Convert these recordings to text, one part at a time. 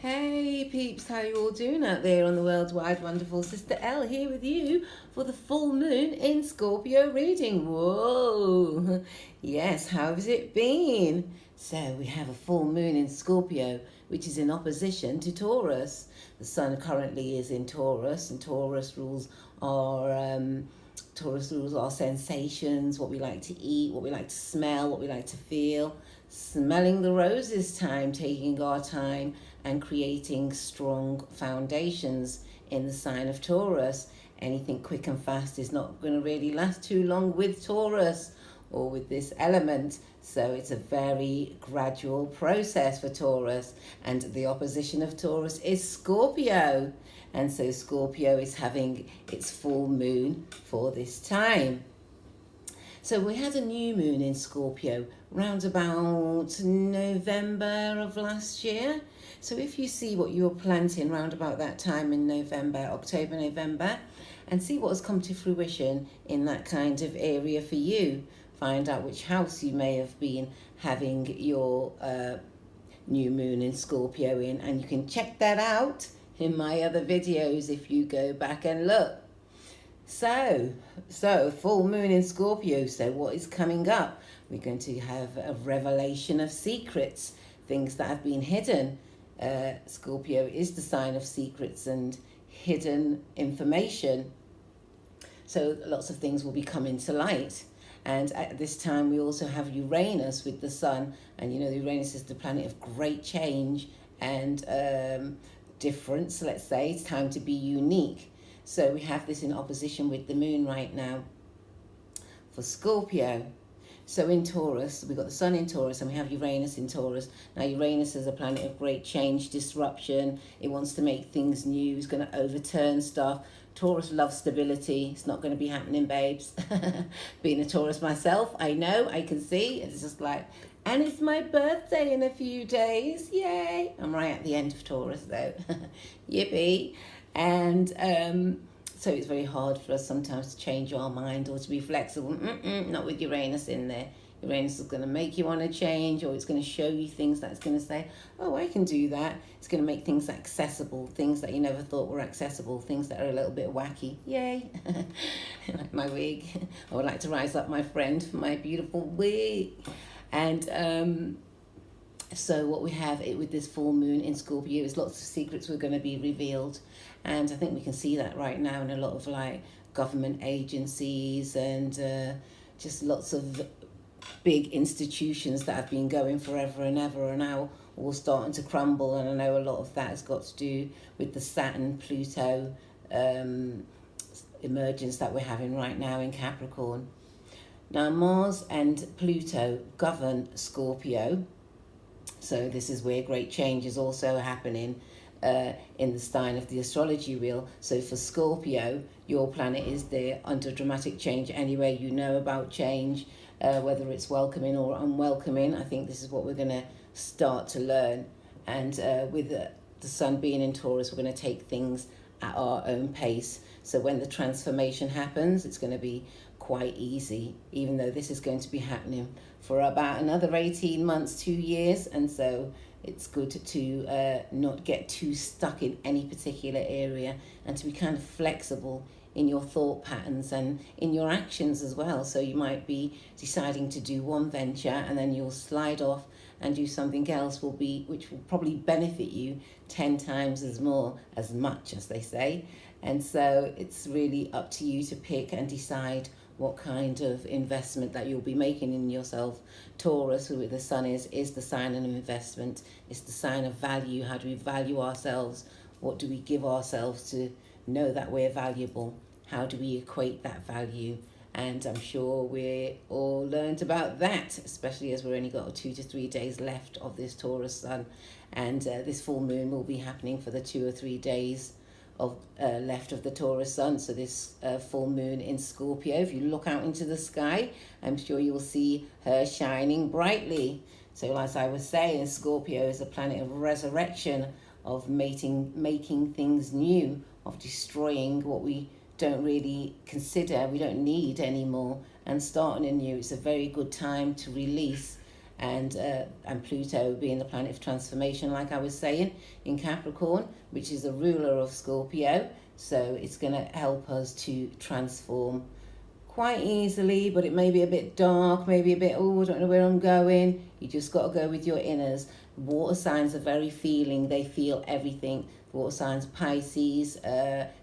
Hey peeps, how you all doing out there on the world's wide wonderful sister Elle here with you for the full moon in Scorpio reading. Whoa! Yes, how has it been? So we have a full moon in Scorpio, which is in opposition to Taurus. The sun currently is in Taurus, and Taurus rules our sensations, what we like to eat, what we like to smell, what we like to feel. Smelling the roses time, taking our time and creating strong foundations in the sign of Taurus. Anything quick and fast is not going to really last too long with Taurus or with this element. So it's a very gradual process for Taurus. And the opposition of Taurus is Scorpio. And so Scorpio is having its full moon for this time. So we had a new moon in Scorpio round about November of last year. So if you see what you were planting round about that time in November, October, November, and see what has come to fruition in that kind of area for you, find out which house you may have been having your new moon in Scorpio in, and you can check that out in my other videos if you go back and look. So full moon in Scorpio. So what is coming up? We're going to have a revelation of secrets, things that have been hidden. Scorpio is the sign of secrets and hidden information. So lots of things will be coming to light. And at this time, we also have Uranus with the sun. And you know, Uranus is the planet of great change and difference, let's say. It's time to be unique. So we have this in opposition with the moon right now for Scorpio. So in Taurus, we've got the sun in Taurus and we have Uranus in Taurus. Now Uranus is a planet of great change, disruption. It wants to make things new. It's going to overturn stuff. Taurus loves stability. It's not going to be happening, babes. Being a Taurus myself, I know, I can see. It's just like, and it's my birthday in a few days. Yay. I'm right at the end of Taurus though. Yippee. And so it's very hard for us sometimes to change our mind or to be flexible. Not with Uranus in there. Uranus is going to make you want to change, or it's going to show you things that it's going to say, oh, I can do that. It's going to make things accessible, things that you never thought were accessible, things that are a little bit wacky. Yay. Like my wig. I would like to rise up my friend for my beautiful wig. And so what we have with this full moon in Scorpio is lots of secrets were going to be revealed. And I think we can see that right now in a lot of like government agencies and just lots of big institutions that have been going forever and ever are now all starting to crumble. And I know a lot of that has got to do with the Saturn-Pluto emergence that we're having right now in Capricorn. Now Mars and Pluto govern Scorpio. So this is where great change is also happening in the sign of the astrology wheel. So for Scorpio, your planet is there under dramatic change anyway. You know about change, whether it's welcoming or unwelcoming. I think this is what we're going to start to learn. And with the sun being in Taurus, we're going to take things at our own pace. So when the transformation happens, it's going to be quite easy, even though this is going to be happening for about another 18 months, 2 years. And so it's good to not get too stuck in any particular area and to be kind of flexible in your thought patterns and in your actions as well. So you might be deciding to do one venture and then you'll slide off and do something else which will probably benefit you 10 times as much as they say. And so it's really up to you to pick and decide what kind of investment that you'll be making in yourself. Taurus, who the sun is the sign of investment. It's the sign of value. How do we value ourselves? What do we give ourselves to know that we're valuable? How do we equate that value? And I'm sure we're all learned about that, especially as we've only got 2 to 3 days left of this Taurus sun. And this full moon will be happening for the 2 or 3 days of left of the Taurus sun. So this full moon in Scorpio, if you look out into the sky, I'm sure you'll see her shining brightly. So as I was saying, Scorpio is a planet of resurrection, of making things new, of destroying what we don't really consider, we don't need anymore, and starting anew. It's a very good time to release and Pluto being the planet of transformation, like I was saying, in Capricorn, which is a ruler of Scorpio. So it's going to help us to transform quite easily, but it may be a bit dark, maybe a bit, oh, I don't know where I'm going. You just got to go with your inners. Water signs are very feeling, they feel everything. Water signs, Pisces,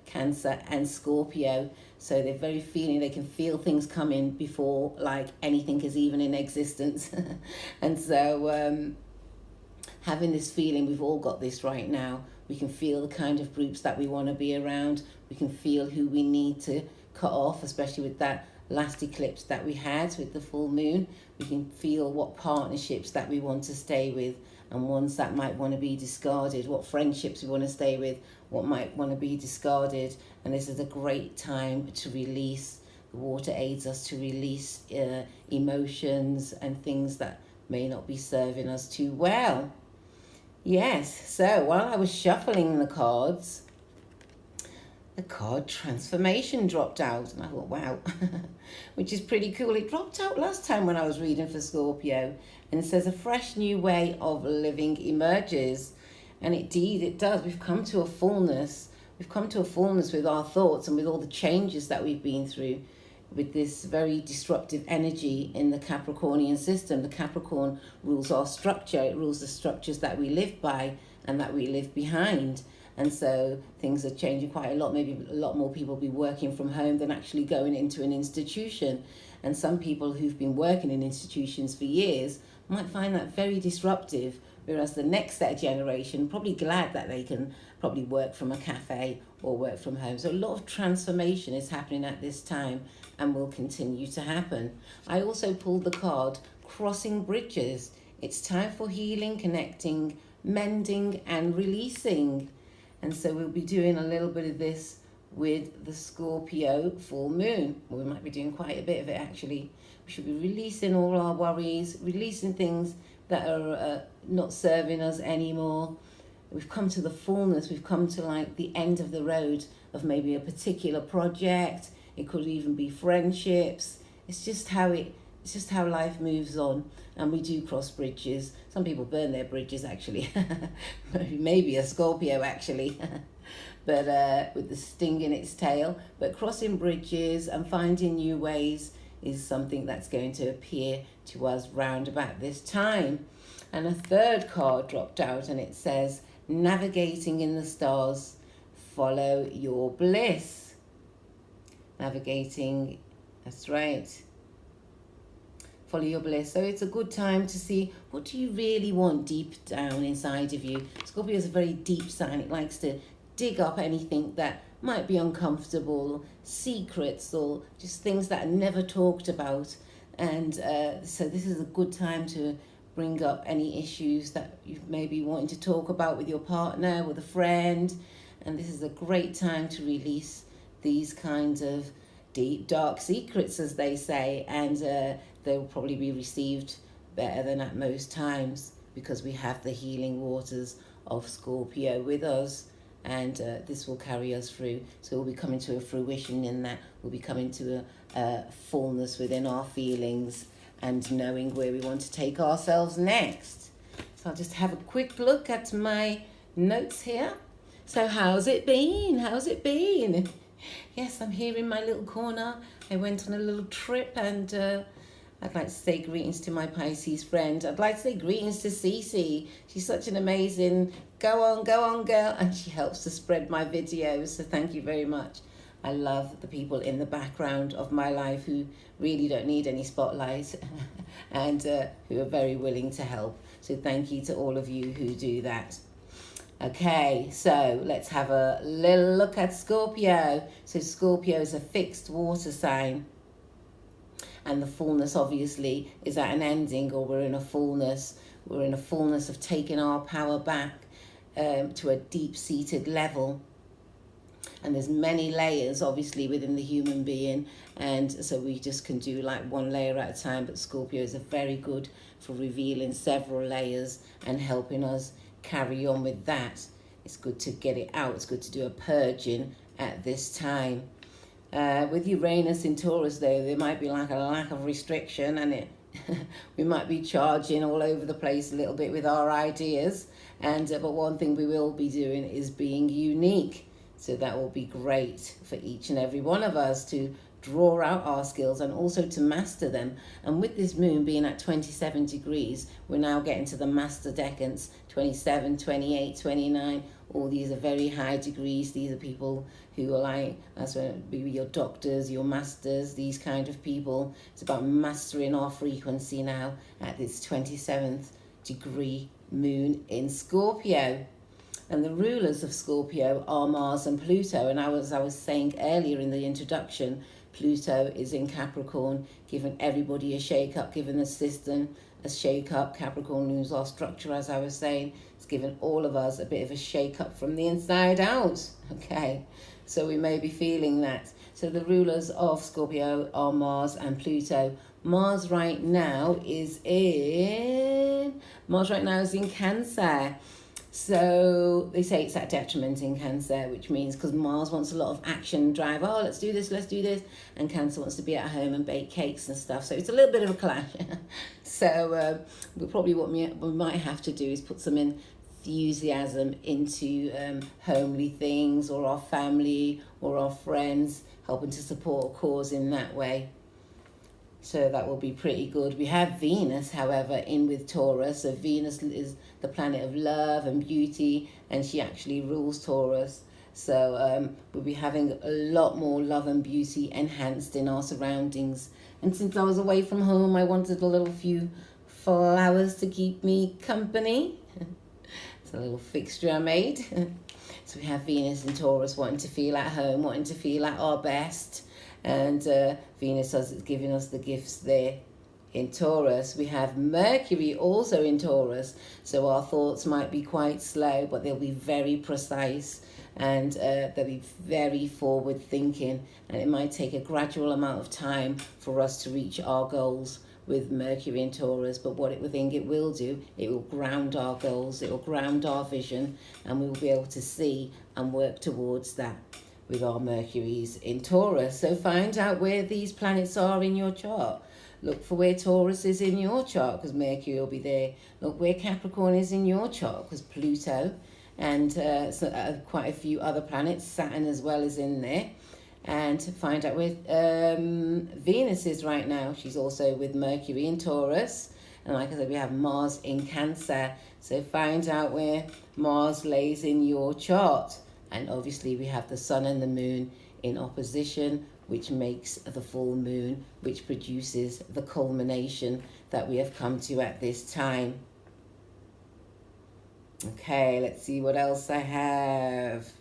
Cancer and Scorpio. So they're very feeling, they can feel things coming before like anything is even in existence. And so having this feeling, we've all got this right now. We can feel the kind of groups that we want to be around. We can feel who we need to cut off, especially with that last eclipse that we had with the full moon. We can feel what partnerships that we want to stay with and ones that might want to be discarded, what friendships we want to stay with, what might want to be discarded. And this is a great time to release. The water aids us to release emotions and things that may not be serving us too well. Yes, so while I was shuffling the cards, the card transformation dropped out, and I thought, wow, which is pretty cool. It dropped out last time when I was reading for Scorpio, and it says a fresh new way of living emerges. And indeed it does. We've come to a fullness. We've come to a fullness with our thoughts and with all the changes that we've been through, with this very disruptive energy in the Capricornian system. The Capricorn rules our structure. It rules the structures that we live by and that we live behind. And so things are changing quite a lot. Maybe a lot more people will be working from home than actually going into an institution. And some people who've been working in institutions for years might find that very disruptive, whereas the next set of generation probably glad that they can probably work from a cafe or work from home. So a lot of transformation is happening at this time and will continue to happen. I also pulled the card Crossing Bridges. It's time for healing, connecting, mending and releasing. And so we'll be doing a little bit of this with the Scorpio full moon. Well, we might be doing quite a bit of it actually. We should be releasing all our worries, releasing things that are not serving us anymore. We've come to the fullness. We've come to like the end of the road of maybe a particular project. It could even be friendships. It's just how life moves on, and we do cross bridges. Some people burn their bridges actually. Maybe a Scorpio actually. But with the sting in its tail. But crossing bridges and finding new ways is something that's going to appear to us round about this time. And a third card dropped out, and it says, navigating in the stars, follow your bliss. Navigating, that's right. Follow your bliss. So it's a good time to see, what do you really want deep down inside of you? Scorpio is a very deep sign. It likes to dig up anything that might be uncomfortable, secrets, or just things that are never talked about. And so this is a good time to bring up any issues that you may be wanting to talk about with your partner, with a friend. And this is a great time to release these kinds of deep, dark secrets, as they say. And they'll probably be received better than at most times, because we have the healing waters of Scorpio with us. And this will carry us through. So we'll be coming to a fruition in that. We'll be coming to a fullness within our feelings and knowing where we want to take ourselves next. So I'll just have a quick look at my notes here. So how's it been? How's it been? Yes, I'm here in my little corner. I went on a little trip, and I'd like to say greetings to my Pisces friend. I'd like to say greetings to Cece. She's such an amazing go on girl, and she helps to spread my videos, so thank you very much. I love the people in the background of my life who really don't need any spotlight and who are very willing to help. So thank you to all of you who do that. Okay, so let's have a little look at Scorpio. So Scorpio is a fixed water sign. And the fullness obviously is at an ending, or we're in a fullness. We're in a fullness of taking our power back to a deep-seated level. And there's many layers obviously within the human being, and so we just can do like one layer at a time. But Scorpio is very good for revealing several layers and helping us carry on with that. It's good to get it out. It's good to do a purging at this time. With Uranus in Taurus though, there might be like a lack of restriction, and it We might be charging all over the place a little bit with our ideas, and but one thing we will be doing is being unique. So that will be great for each and every one of us to draw out our skills and also to master them. And with this moon being at 27 degrees, we're now getting to the master decans, 27, 28, 29. All these are very high degrees. These are people who are like, that's when be your doctors, your masters, these kind of people. It's about mastering our frequency now at this 27th degree moon in Scorpio. And the rulers of Scorpio are Mars and Pluto. And as I was saying earlier in the introduction, Pluto is in Capricorn, giving everybody a shake-up, giving the system a shake-up. Capricorn loses our structure, as I was saying. It's given all of us a bit of a shake-up from the inside out. Okay, so we may be feeling that. So the rulers of Scorpio are Mars and Pluto. Mars right now is in Cancer. So they say it's at detriment in Cancer, which means because Mars wants a lot of action drive. Oh, let's do this. And Cancer wants to be at home and bake cakes and stuff. So it's a little bit of a clash. So what we might have to do is put some enthusiasm into homely things, or our family or our friends, helping to support a cause in that way. So that will be pretty good. We have Venus, however, in with Taurus. So Venus is the planet of love and beauty, and she actually rules Taurus. So we'll be having a lot more love and beauty enhanced in our surroundings. And since I was away from home, I wanted a little few flowers to keep me company. It's a little fixture I made. So we have Venus in Taurus wanting to feel at home, wanting to feel at our best. And Venus is giving us the gifts there. In Taurus, we have Mercury also in Taurus. So our thoughts might be quite slow, but they'll be very precise, and they'll be very forward thinking. And it might take a gradual amount of time for us to reach our goals with Mercury in Taurus. But what it will think it will do, it will ground our goals, it will ground our vision, and we will be able to see and work towards that with our Mercuries in Taurus. So find out where these planets are in your chart. Look for where Taurus is in your chart, because Mercury will be there. Look where Capricorn is in your chart, because Pluto and quite a few other planets, Saturn as well, is in there. And to find out where Venus is right now. She's also with Mercury in Taurus. And like I said, we have Mars in Cancer. So find out where Mars lays in your chart. And obviously we have the Sun and the Moon in opposition, which makes the full moon, which produces the culmination that we have come to at this time. Okay, let's see what else I have.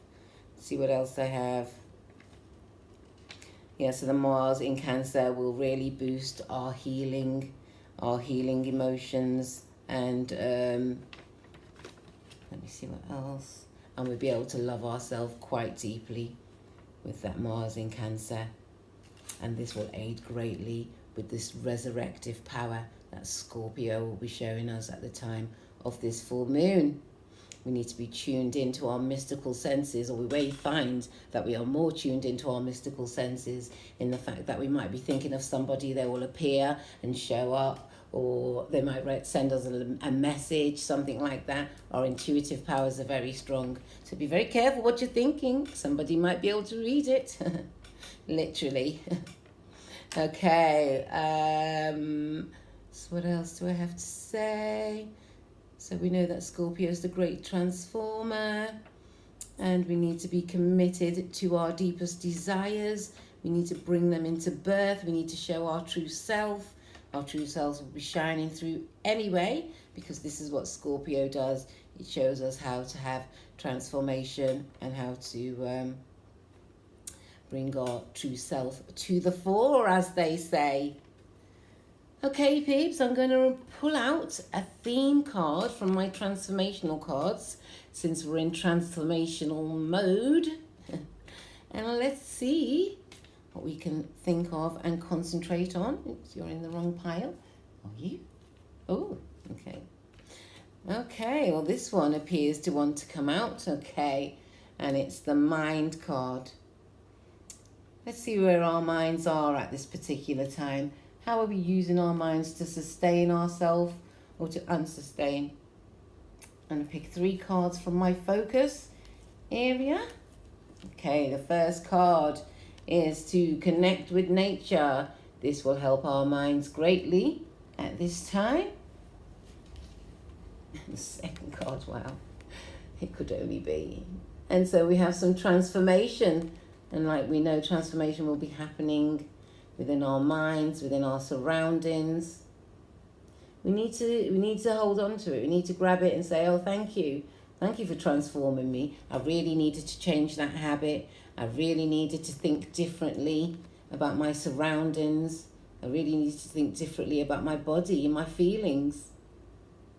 Yeah, so the Mars in Cancer will really boost our healing emotions, and let me see what else. And we'll be able to love ourselves quite deeply with that Mars in Cancer. And this will aid greatly with this resurrective power that Scorpio will be showing us at the time of this full moon. We need to be tuned into our mystical senses, or we may find that we are more tuned into our mystical senses in the fact that we might be thinking of somebody, they will appear and show up, or they might send us a message, something like that. Our intuitive powers are very strong. So be very careful what you're thinking. Somebody might be able to read it, literally. Okay, so what else do I have to say? So we know that Scorpio is the great transformer, and we need to be committed to our deepest desires. We need to bring them into birth. We need to show our true self. Our true selves will be shining through anyway, because this is what Scorpio does. It shows us how to have transformation and how to bring our true self to the fore, as they say. Okay, peeps, I'm going to pull out a theme card from my transformational cards, since we're in transformational mode. And let's see what we can think of and concentrate on. Oops, you're in the wrong pile. Are you? Oh, okay. Okay, well, this one appears to want to come out. Okay, and it's the Mind card. Let's see where our minds are at this particular time. How are we using our minds to sustain ourselves or to unsustain? And I pick 3 cards from my focus area. Okay, the first card is to connect with nature. This will help our minds greatly at this time. The second card, wow, it could only be. And so we have some transformation. And like we know, transformation will be happening within our minds, within our surroundings. We need to hold on to it. We need to grab it and say, oh, thank you. Thank you for transforming me. I really needed to change that habit. I really needed to think differently about my surroundings. I really needed to think differently about my body and my feelings.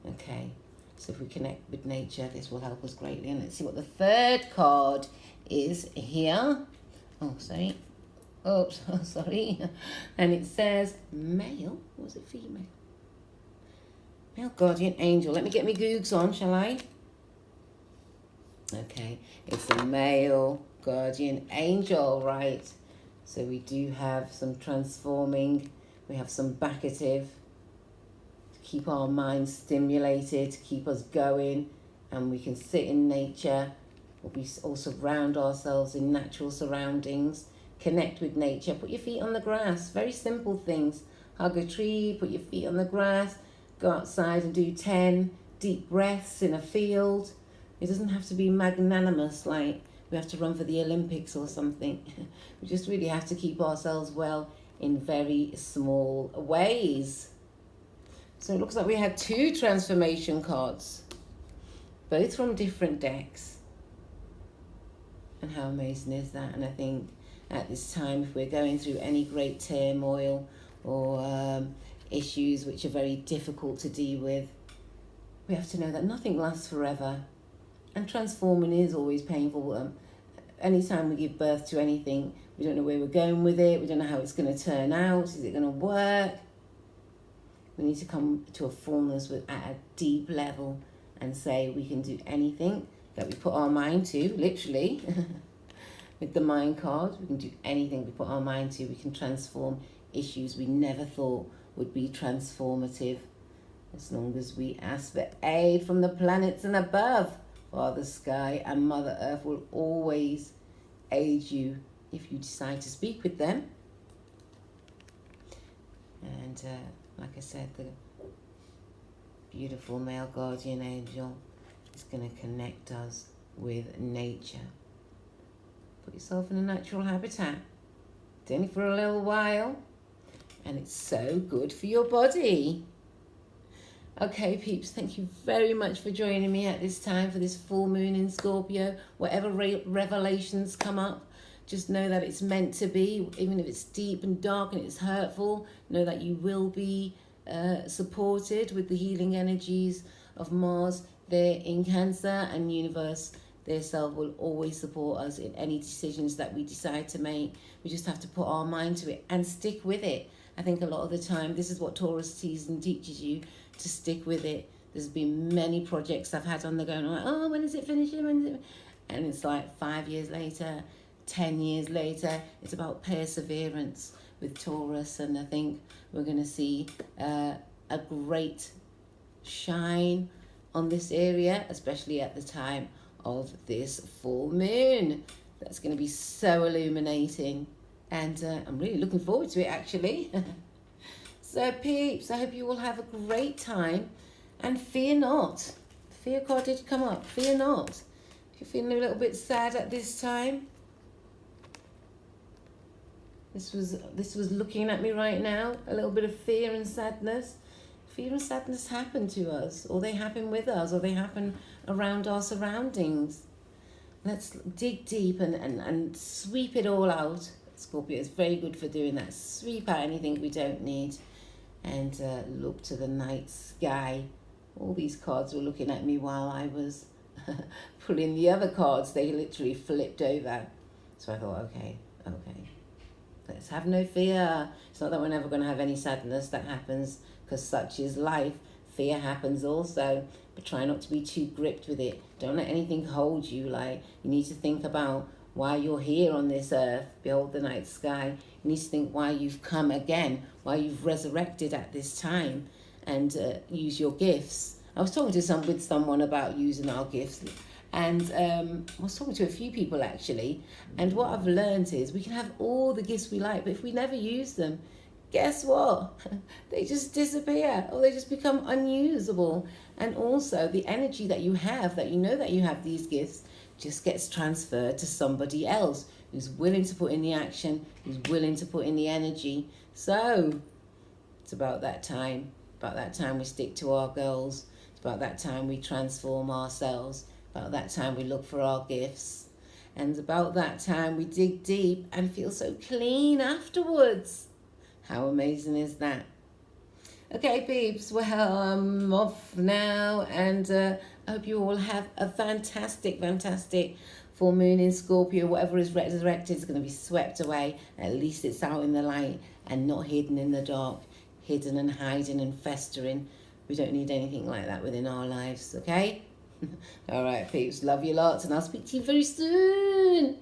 Okay, so if we connect with nature, this will help us greatly. And let's see what the third card is here. Oh, sorry. Oops, oh, sorry. And it says male. Or was it female? Male guardian angel. Let me get my googs on, shall I? Okay, it's a male guardian angel, right? So we do have some transforming. We have some backative to keep our minds stimulated, to keep us going. And we can sit in nature. We all surround ourselves in natural surroundings. Connect with nature. Put your feet on the grass. Very simple things. Hug a tree, put your feet on the grass. Go outside and do 10 deep breaths in a field. It doesn't have to be magnanimous, like we have to run for the Olympics or something. We just really have to keep ourselves well in very small ways. So it looks like we had 2 transformation cards, both from different decks. And how amazing is that? And I think at this time, if we're going through any great turmoil or issues which are very difficult to deal with, we have to know that nothing lasts forever. And transforming is always painful. Anytime we give birth to anything, we don't know where we're going with it. We don't know how it's going to turn out. Is it going to work? We need to come to a fullness at a deep level and say we can do anything that we put our mind to, literally. With the mind card, we can do anything we put our mind to. We can transform issues we never thought would be transformative. As long as we ask for aid from the planets and above. Father Sky and Mother Earth will always aid you if you decide to speak with them. And like I said, the beautiful male guardian angel is going to connect us with nature. Put yourself in a natural habitat. It's only for a little while. And it's so good for your body. Okay, peeps, thank you very much for joining me at this time for this full moon in Scorpio. Whatever revelations come up, just know that it's meant to be. Even if it's deep and dark and it's hurtful, know that you will be supported with the healing energies of Mars there in Cancer, and universe their self will always support us in any decisions that we decide to make. We just have to put our mind to it and stick with it. I think a lot of the time, this is what Taurus season teaches you, to stick with it. There's been many projects I've had on the go, and I'm like, oh, when is it finishing? When is it? And it's like 5 years later, 10 years later. It's about perseverance with Taurus, and I think we're going to see a great shine on this area, especially at the time of this full moon. That's going to be so illuminating, and I'm really looking forward to it, actually. So peeps, I hope you all have a great time, and fear not. Fear card did come up. Fear not. If you're feeling a little bit sad at this time, this was looking at me right now. A little bit of fear and sadness. Fear and sadness happen to us, or they happen with us, or they happen around our surroundings. Let's dig deep and sweep it all out. Scorpio is very good for doing that. Sweep out anything we don't need, and look to the night sky. All these cards were looking at me while I was pulling the other cards. They literally flipped over. So I thought, okay, let's have no fear. It's not that we're never going to have any sadness. That happens because such is life. Fear happens also, but try not to be too gripped with it. Don't let anything hold you. Like, you need to think about why you're here on this earth. Behold the night sky. You need to think why you've come again, why you've resurrected at this time, and use your gifts. I was talking with someone about using our gifts, and I was talking to a few people actually, and what I've learned is we can have all the gifts we like, but if we never use them, guess what? They just disappear, or they just become unusable. And also the energy that you have, that you know that you have these gifts, just gets transferred to somebody else who's willing to put in the action, who's willing to put in the energy. So it's about that time we stick to our goals. It's about that time we transform ourselves. About that time we look for our gifts. And about that time we dig deep and feel so clean afterwards. How amazing is that? Okay, peeps, well, I'm off now, and I hope you all have a fantastic full moon in Scorpio. Whatever is resurrected is going to be swept away. At least it's out in the light and not hidden in the dark, hidden and hiding and festering. We don't need anything like that within our lives, okay? All right, peeps, love you lots, and I'll speak to you very soon.